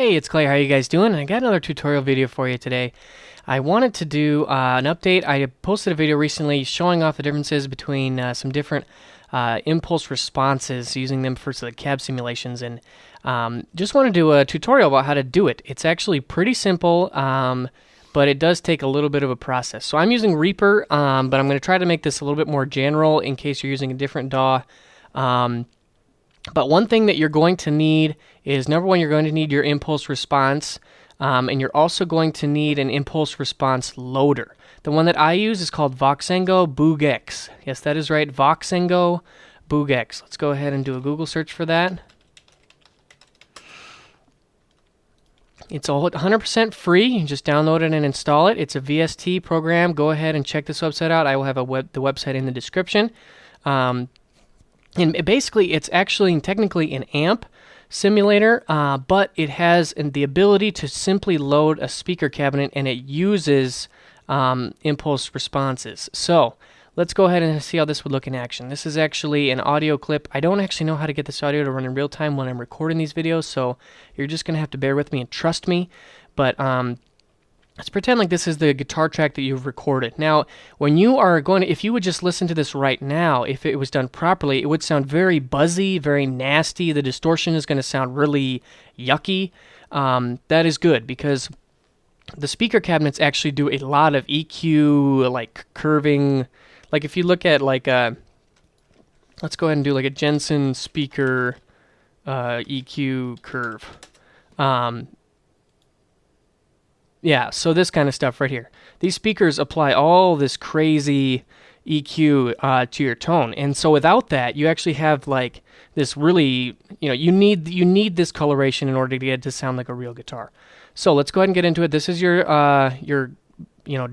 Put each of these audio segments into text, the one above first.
Hey, it's Clay. How you guys doing? I got another tutorial video for you today. I wanted to do an update. I posted a video recently showing off the differences between some different impulse responses, using them for the cab simulations, and just want to do a tutorial about how to do it. It's actually pretty simple, but it does take a little bit of a process. So I'm using Reaper, but I'm going to try to make this a little bit more general in case you're using a different DAW. But one thing that you're going to need is, number one, you're going to need your impulse response, and you're also going to need an impulse response loader. The one that I use is called Voxengo Boogex. Yes, that is right, Voxengo Boogex. Let's go ahead and do a Google search for that. It's 100% free. You can just download it and install it. It's a VST program. Go ahead and check this website out. I will have the website in the description. And basically, it's actually technically an amp simulator, but it has the ability to simply load a speaker cabinet, and it uses impulse responses. So let's go ahead and see how this would look in action. This is actually an audio clip. I don't actually know how to get this audio to run in real time when I'm recording these videos, so you're just going to have to bear with me and trust me. But let's pretend like this is the guitar track that you've recorded. Now, when you are going to, if you would just listen to this right now, if it was done properly, it would sound very buzzy, very nasty. The distortion is going to sound really yucky. That is good because the speaker cabinets actually do a lot of EQ, like curving. Like if you look at like a, let's go ahead and do like a Jensen speaker EQ curve. Yeah, so this kind of stuff right here. These speakers apply all this crazy EQ to your tone, and so without that, you actually have like this really, you need this coloration in order to get it to sound like a real guitar. So let's go ahead and get into it. This is your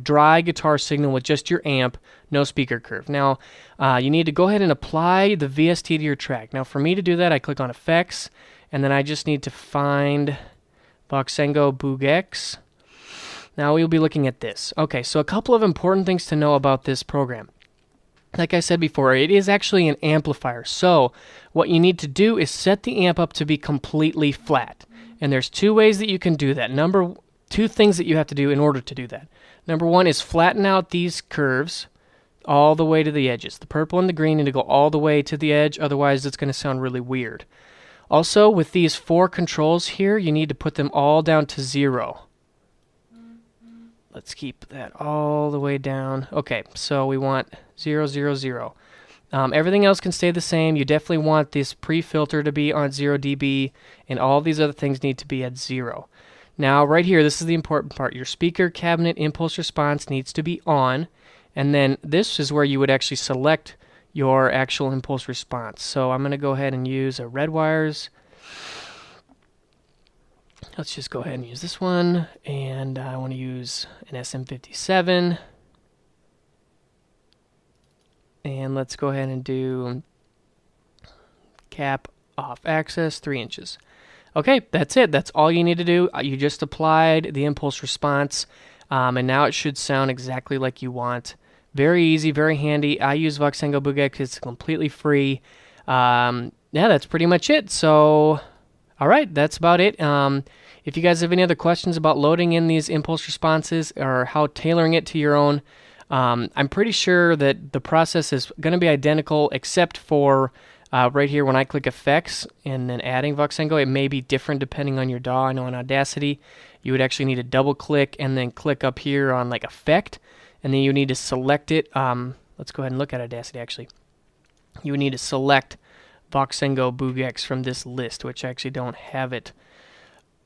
dry guitar signal with just your amp, no speaker curve. Now you need to go ahead and apply the VST to your track. Now for me to do that, I click on Effects, and then I just need to find Voxengo Boogex. Now we'll be looking at this. Okay, so a couple of important things to know about this program. Like I said before, it is actually an amplifier. So what you need to do is set the amp up to be completely flat. And there's two ways that you can do that. Two things that you have to do in order to do that. Number one is flatten out these curves all the way to the edges. The purple and the green need to go all the way to the edge, otherwise it's going to sound really weird. Also, with these four controls here, you need to put them all down to 0. Let's keep that all the way down. Okay, so we want 0, 0, 0. Everything else can stay the same. You definitely want this pre-filter to be on 0 dB, and all these other things need to be at 0. Now, right here, this is the important part. Your speaker cabinet impulse response needs to be on, and then this is where you would actually select your actual impulse response. So I'm going to go ahead and use a red wires. Let's just go ahead and use this one, and I want to use an SM57, and let's go ahead and do cap off axis 3 inches. Okay, that's it. That's all you need to do. You just applied the impulse response, and now it should sound exactly like you want. Very easy, very handy. I use Voxengo Boogex. It's completely free. Yeah, that's pretty much it. So, all right, that's about it. If you guys have any other questions about loading in these impulse responses or how tailoring it to your own, I'm pretty sure that the process is going to be identical except for right here when I click Effects and then adding Voxengo. It may be different depending on your DAW. I know in Audacity you would actually need to double click and then click up here on like Effect, and then you need to select it. Let's go ahead and look at Audacity actually. You would need to select Voxengo Boogex from this list, which I actually don't have it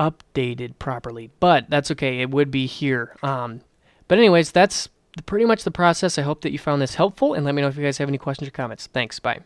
updated properly, but that's okay. It would be here. But anyways, that's pretty much the process. I hope that you found this helpful, and let me know if you guys have any questions or comments. Thanks. Bye.